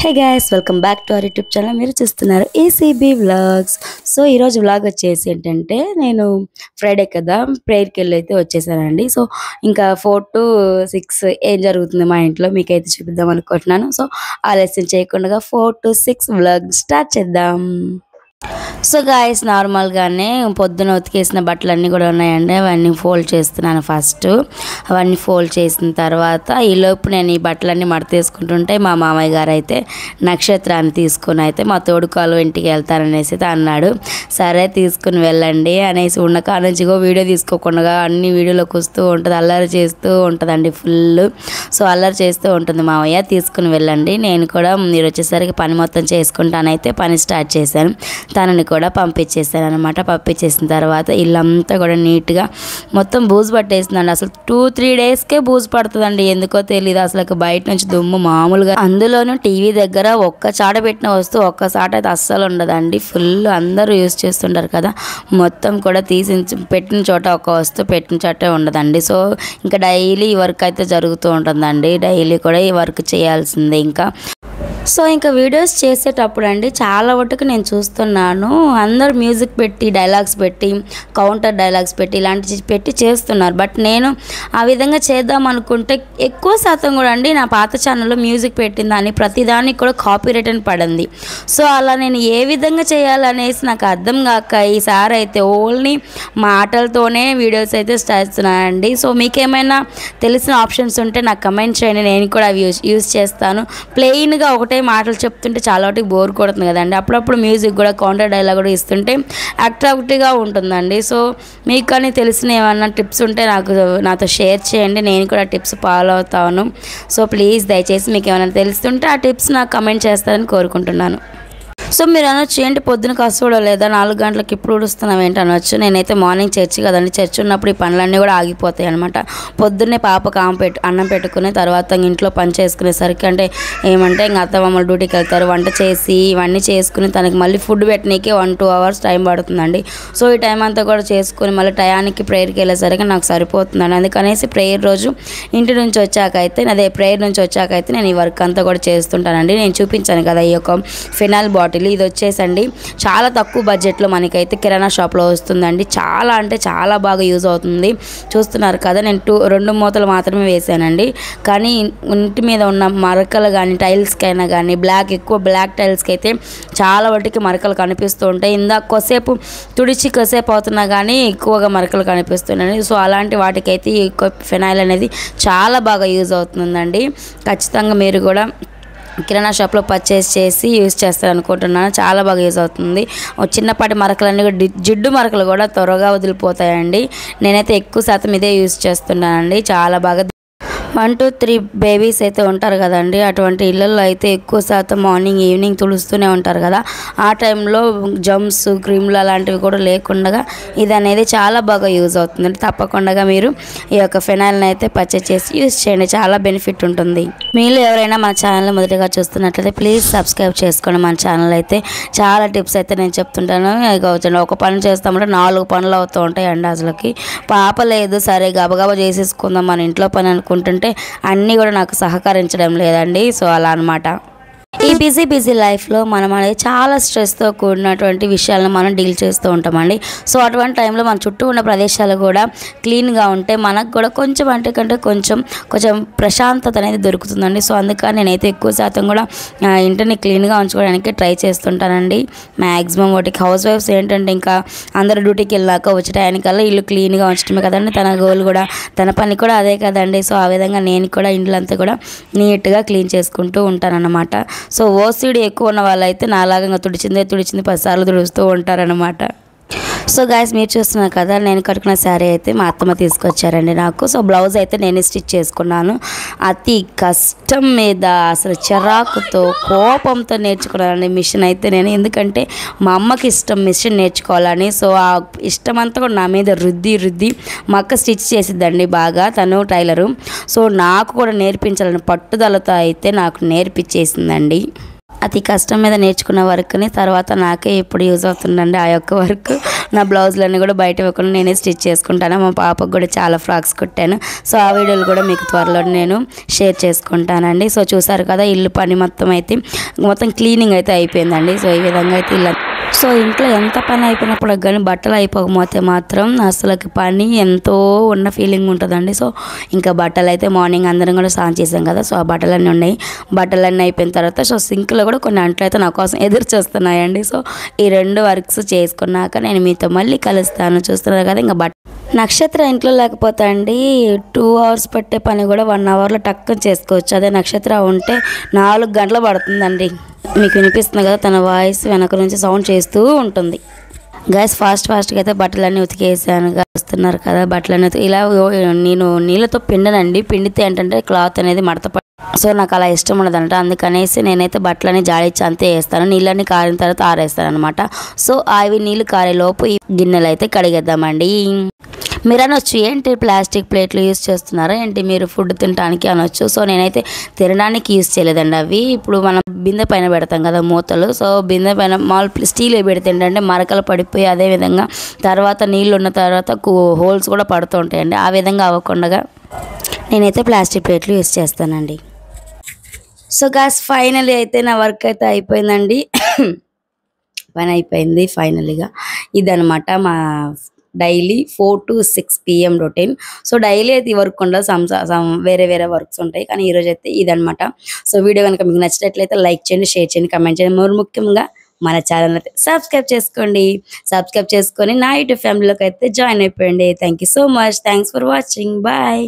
Hey guys welcome back to our YouTube channel. మీరు చూస్తున్నారు ACB vlogs. So ఈరోజు vlog వచ్చేసి ఏంటంటే నేను ఫ్రైడే కదా ప్రేయర్కి వెళ్ళి అయితే వచ్చేసానండి. సో ఇంకా 4 to 6 ఏం జరుగుతుంది మా ఇంట్లో మీకైతే చూపిద్దాం అనుకుంటున్నాను. సో ఆలస్యం చేయకుండా 4 to 6 వ్లాగ్ స్టార్ట్ చేద్దాం. సో గాయస్ నార్మల్గానే పొద్దున ఉతికేసిన బట్టలన్నీ కూడా ఉన్నాయండి. అవన్నీ ఫోల్డ్ చేస్తున్నాను ఫస్ట్. అవన్నీ ఫోల్డ్ చేసిన తర్వాత ఈలోపు నేను ఈ బట్టలన్నీ మడతేసుకుంటుంటే మా మామయ్య గారు అయితే నక్షత్రాన్ని తీసుకుని అయితే మా తోడుకోలు ఇంటికి వెళ్తారనేసి అయితే అన్నాడు. సరే తీసుకుని వెళ్ళండి అనేసి ఉన్న కాడ నుంచి వీడియో తీసుకోకుండా అన్ని వీడియోలోకి వస్తూ ఉంటుంది, అల్లరి చేస్తూ ఉంటుందండి ఫుల్. సో అల్లరి చేస్తూ ఉంటుంది మామయ్య, తీసుకుని వెళ్ళండి. నేను కూడా మీరు వచ్చేసరికి పని మొత్తం చేసుకుంటానైతే పని స్టార్ట్ చేశాను. తనని కూడా పంపించేసాను అనమాట. పంపించేసిన తర్వాత ఇల్లంతా కూడా నీట్గా మొత్తం బూజు పట్టేసిందండి. అసలు 2-3 డేస్కే బూజు పడుతుందండి, ఎందుకో తెలియదు. అసలు బయట నుంచి దుమ్ము మామూలుగా, అందులోనూ టీవీ దగ్గర ఒక్క చాట పెట్టిన వస్తువు ఒక్క చాట అయితే అస్సలు ఉండదండి. ఫుల్ అందరూ యూజ్ చేస్తుంటారు కదా, మొత్తం కూడా తీసి పెట్టిన చోట ఒక వస్తువు పెట్టిన చోటే ఉండదండి. సో ఇంకా డైలీ ఈ వర్క్ అయితే జరుగుతూ ఉంటుందండి. డైలీ కూడా ఈ వర్క్ చేయాల్సిందే. సో ఇంకా వీడియోస్ చేసేటప్పుడు అండి చాలా వరకు నేను చూస్తున్నాను అందరు మ్యూజిక్ పెట్టి డైలాగ్స్ పెట్టి కౌంటర్ డైలాగ్స్ పెట్టి ఇలాంటివి పెట్టి చేస్తున్నారు. బట్ నేను ఆ విధంగా చేద్దాం అనుకుంటే ఎక్కువ శాతం కూడా అండి నా పాత ఛానల్లో మ్యూజిక్ పెట్టిన దాన్ని ప్రతిదానికి కూడా కాపీరైట్ అని పడింది. సో అలా నేను ఏ విధంగా చేయాలనేసి నాకు అర్థం కాక ఈసారి అయితే ఓన్లీ మాటలతోనే వీడియోస్ అయితే చేస్తున్నానండి. సో మీకేమైనా తెలిసిన ఆప్షన్స్ ఉంటే నాకు కమెంట్ చేయండి, నేను కూడా అవి యూజ్ చేస్తాను. ప్లెయిన్గా ఒకటే మాటలు చెప్తుంటే చాలా వాటికి బోర్ కొడుతుంది కదండి. అప్పుడప్పుడు మ్యూజిక్ కూడా కౌంటర్ డైలాగ్ కూడా ఇస్తుంటే అట్రాక్టివ్గా ఉంటుందండి. సో మీకు కానీ తెలిసిన ఏమన్నా టిప్స్ ఉంటే నాతో షేర్ చేయండి, నేను కూడా టిప్స్ ఫాలో అవుతాను. సో ప్లీజ్ దయచేసి మీకు ఏమైనా తెలుస్తుంటే ఆ టిప్స్ నాకు కమెంట్ చేస్తారని కోరుకుంటున్నాను. సో మీరు అనొచ్చు ఏంటి పొద్దున కష్టపడో లేదా 4 గంటలకు ఇప్పుడు ఉడుస్తున్నాం ఏంటి అనొచ్చు. నేనైతే మార్నింగ్ చర్చి కదండి, చర్చి ఉన్నప్పుడు ఈ పనులన్నీ కూడా ఆగిపోతాయి అనమాట. పొద్దున్నే పాపకు అన్నం పెట్టుకుని తర్వాత ఇంట్లో పని చేసుకునేసరికి అంటే ఏమంటే ఇంకా అత్తమామలు డ్యూటీకి వెళ్తారు, వంట చేసి ఇవన్నీ చేసుకుని తనకి మళ్ళీ ఫుడ్ పెట్టనీకి 1-2 hours టైం పడుతుందండి. సో ఈ టైం అంతా కూడా చేసుకుని మళ్ళీ టయానికి ప్రేయర్కి వెళ్ళేసరికి నాకు సరిపోతుందండి. అందుకనేసి ప్రేయర్ రోజు ఇంటి నుంచి ప్రేయర్ నుంచి వచ్చాకైతే నేను ఈ వర్క్ అంతా కూడా చేస్తుంటానండి. నేను చూపించాను కదా ఈ యొక్క ఫినాల్ బాటిల్, ఇది వచ్చేసండి చాలా తక్కువ బడ్జెట్లో మనకైతే కిరాణా షాప్లో వస్తుందండి. చాలా అంటే చాలా బాగా యూజ్ అవుతుంది. చూస్తున్నారు కదా, నేను 2 మూతలు మాత్రమే వేసానండి. కానీ ఇంటి మీద ఉన్న మరకలు కానీ టైల్స్కైనా కానీ ఎక్కువ బ్లాక్ టైల్స్కి అయితే చాలా వాటికి మరకలు కనిపిస్తూ ఉంటాయి. కొద్దిసేపు తుడిచి కొద్దిసేపు అవుతున్నా కానీ ఎక్కువగా మరకలు కనిపిస్తున్నాయి. సో అలాంటి వాటికైతే ఈ ఫినాయిల్ అనేది చాలా బాగా యూజ్ అవుతుందండి. ఖచ్చితంగా మీరు కూడా కిరాణా షాప్లో పర్చేస్ చేసి యూజ్ చేస్తారు అనుకుంటున్నాను. చాలా బాగా యూజ్ అవుతుంది. చిన్నపాటి మరకలన్నీ కూడా జిడ్డు మరకలు కూడా త్వరగా వదిలిపోతాయండి. నేనైతే ఎక్కువ శాతం ఇదే యూజ్ చేస్తున్నానండి. చాలా బాగా 1-3 బేబీస్ అయితే ఉంటారు కదండి, అటువంటి ఇళ్ళల్లో అయితే ఎక్కువ శాతం మార్నింగ్ ఈవినింగ్ తుడుస్తూనే ఉంటారు కదా. ఆ టైంలో జమ్స్ క్రీమ్లు అలాంటివి కూడా లేకుండా ఇది అనేది చాలా బాగా యూజ్ అవుతుందండి. తప్పకుండా మీరు ఈ యొక్క ఫినాయిల్ని అయితే పర్చేస్ చేసి యూజ్ చేయండి, చాలా బెనిఫిట్ ఉంటుంది. మీరు ఎవరైనా మన ఛానల్ మొదటిగా చూస్తున్నట్లయితే ప్లీజ్ సబ్స్క్రైబ్ చేసుకోండి. మన ఛానల్ అయితే చాలా టిప్స్ అయితే నేను చెప్తుంటాను. ఒక పని చేస్తామంటే 4 పనులు అవుతూ ఉంటాయండి. అసలుకి పాప లేదు, సరే గబగబా చేసేసుకుందాం మన ఇంట్లో పని అనుకుంటుంటే అన్నీ కూడా నాకు సహకరించడం లేదండి. సో అలా అనమాట. ఈ బిజీ లైఫ్లో మనం అనేది చాలా స్ట్రెస్తో కూడినటువంటి విషయాలను మనం డీల్ చేస్తూ ఉంటామండి. సో అటువంటి టైంలో మన చుట్టూ ఉన్న ప్రదేశాలు కూడా క్లీన్గా ఉంటే మనకు కూడా కొంచెం ప్రశాంతత అనేది దొరుకుతుందండి. సో అందుకని నేనైతే ఎక్కువ శాతం కూడా ఇంటిని క్లీన్గా ఉంచుకోవడానికి ట్రై చేస్తుంటానండి. మ్యాక్సిమం వాటికి హౌస్ వైఫ్స్ ఏంటంటే ఇంకా అందరూ డ్యూటీకి వెళ్ళాక వచ్చే టైంకల్లా ఇల్లు క్లీన్గా ఉంచడమే కదండి తన గోల్ కూడా, తన పని కూడా అదే కదండి. సో ఆ విధంగా నేను కూడా ఇండ్లంతా కూడా నీట్గా క్లీన్ చేసుకుంటూ ఉంటానన్నమాట. సో ఓసిడి ఎక్కువ ఉన్న వాళ్ళైతే నాలాగా తుడిచింది 10 సార్లు తుడుస్తూ ఉంటారనమాట. సో గాయస్ మీరు చూస్తున్నారు కదా, నేను కట్టుకున్న శారీ అయితే మా అత్తమ్మ తీసుకొచ్చారండి నాకు. సో బ్లౌజ్ అయితే నేనే స్టిచ్ చేసుకున్నాను. అతి కష్టం మీద అసలు చిరాకుతో కోపంతో నేర్చుకున్నానండి మిషన్ అయితే నేను. ఎందుకంటే మా అమ్మకి ఇష్టం మిషన్ నేర్చుకోవాలని. సో ఆ ఇష్టం అంతా కూడా నా మీద రుద్ది మా అక్క స్టిచ్ చేసిద్దండి బాగా, తను టైలరు. సో నాకు కూడా నేర్పించాలని పట్టుదలతో అయితే నాకు నేర్పించేసిందండి. అతి కష్టం మీద నేర్చుకున్న వర్క్ని తర్వాత నాకే ఇప్పుడు యూజ్ అవుతుందండి ఆ యొక్క వర్క్. నా బ్లౌజులన్నీ కూడా బయట ఇవ్వకుండా నేనే స్టిచ్ చేసుకుంటాను. మా పాపకు కూడా చాలా ఫ్రాక్స్ కుట్టాను. సో ఆ వీడియోలు కూడా మీకు త్వరలో నేను షేర్ చేసుకుంటానండి. సో చూసారు కదా ఇల్లు పని మొత్తం అయితే మొత్తం క్లీనింగ్ అయితే అయిపోయిందండి. సో ఈ విధంగా అయితే ఇల్లు సో ఇంట్లో ఎంత పని అయిపోయినప్పుడు కానీ బట్టలు అయిపోకపోతే మాత్రం అసలుకి పని ఎంతో ఉన్న ఫీలింగ్ ఉంటుందండి. సో ఇంకా బట్టలు అయితే మార్నింగ్ అందరం కూడా స్నానం చేసాం కదా. సో ఆ బట్టలన్నీ ఉన్నాయి. బట్టలన్నీ అయిపోయిన తర్వాత సో సింక్లో కూడా కొన్ని అంట్లు అయితే నా కోసం ఎదురు చూస్తున్నాయండి. సో ఈ 2 వర్క్స్ చేసుకున్నాక నేను మీతో మళ్ళీ కలుస్తాను. చూస్తున్నారు కదా ఇంకా నక్షత్ర ఇంట్లో లేకపోతే అండి 2 అవర్స్ పట్టే పని కూడా 1 అవర్లో టక్కున చేసుకోవచ్చు. అదే నక్షత్ర ఉంటే 4 గంటలు పడుతుందండి. మీకు వినిపిస్తుంది కదా తన వాయిస్ వెనక నుంచి సౌండ్ చేస్తూ ఉంటుంది. గైస్ ఫాస్ట్గా అయితే బట్టలన్నీ ఉతికేసాను. వస్తున్నారు కదా బట్టలన్నీ ఇలా నేను నీళ్ళతో పిండనండి. పిండితే ఏంటంటే క్లాత్ అనేది మడత సో నాకు అలా ఇష్టం ఉండదంట. అందుకనేసి నేనైతే బట్టలని జాడిచ్చి అంతే వేస్తాను. నీళ్ళని కారిన తర్వాత ఆరేస్తాను అనమాట. సో అవి నీళ్ళు కారేలోపు ఈ గిన్నెలు అయితే కడిగేద్దామండి. మీరు అనొచ్చు ఏంటి ప్లాస్టిక్ ప్లేట్లు యూజ్ చేస్తున్నారా ఏంటి మీరు ఫుడ్ తినడానికి అనొచ్చు. సో నేనైతే తినడానికి యూజ్ చేయలేదండి. అవి ఇప్పుడు మనం బిందె పైన పెడతాం కదా మూతలు. సో బిందె పైన మామూలు స్టీల్ పెడితే ఏంటంటే మరకలు పడిపోయి అదేవిధంగా తర్వాత నీళ్ళు ఉన్న తర్వాత హోల్స్ కూడా పడుతూ ఉంటాయండి. ఆ విధంగా అవ్వకుండా నేనైతే ప్లాస్టిక్ ప్లేట్లు యూజ్ చేస్తానండి. సో గాస్ ఫైనలీ అయితే నా వర్క్ అయితే అయిపోయిందండి. పని అయిపోయింది ఫైనలీగా. ఇదనమాట మా daily 4 to 6 PM routine. So daily అయితే ఈ వర్క్ ఉండదు, వేరే వర్క్స్ ఉంటాయి. కానీ ఈరోజు అయితే ఇదనమాట. సో వీడియో కనుక మీకు నచ్చినట్లయితే లైక్ చేయండి, షేర్ చేయండి, కమెంట్ చేయండి. మరి ముఖ్యంగా మన ఛానల్ అయితే సబ్స్క్రైబ్ చేసుకోండి. సబ్స్క్రైబ్ చేసుకొని నా యూట్యూబ్ ఫ్యామిలీలోకి అయితే జాయిన్ అయిపోయండి. Thank you so much. Thanks for watching. Bye.